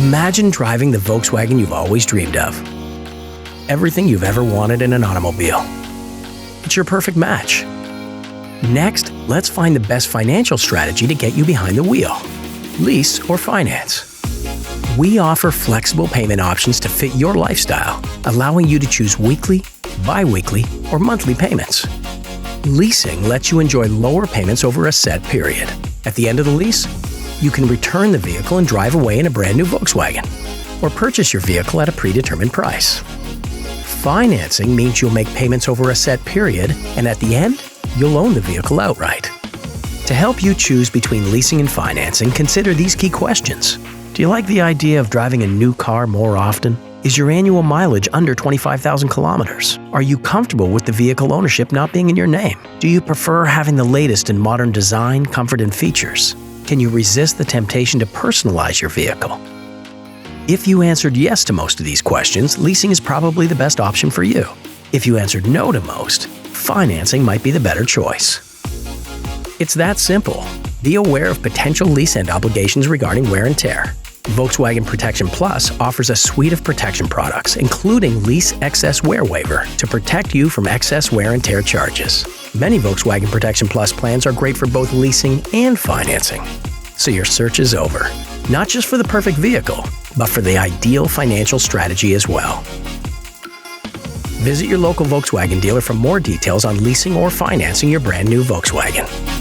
Imagine driving the Volkswagen you've always dreamed of. Everything you've ever wanted in an automobile. It's your perfect match. Next, let's find the best financial strategy to get you behind the wheel. Lease or finance. We offer flexible payment options to fit your lifestyle, allowing you to choose weekly, bi-weekly, or monthly payments. Leasing lets you enjoy lower payments over a set period. At the end of the lease, you can return the vehicle and drive away in a brand new Volkswagen, or purchase your vehicle at a predetermined price. Financing means you'll make payments over a set period, and at the end, you'll own the vehicle outright. To help you choose between leasing and financing, consider these key questions. Do you like the idea of driving a new car more often? Is your annual mileage under 25,000 kilometers? Are you comfortable with the vehicle ownership not being in your name? Do you prefer having the latest in modern design, comfort, and features? Can you resist the temptation to personalize your vehicle? If you answered yes to most of these questions, leasing is probably the best option for you. If you answered no to most, financing might be the better choice. It's that simple. Be aware of potential lease end obligations regarding wear and tear. Volkswagen Protection Plus offers a suite of protection products, including Lease Excess Wear Waiver, to protect you from excess wear and tear charges. Many Volkswagen Protection Plus plans are great for both leasing and financing. So your search is over. Not just for the perfect vehicle, but for the ideal financial strategy as well. Visit your local Volkswagen dealer for more details on leasing or financing your brand new Volkswagen.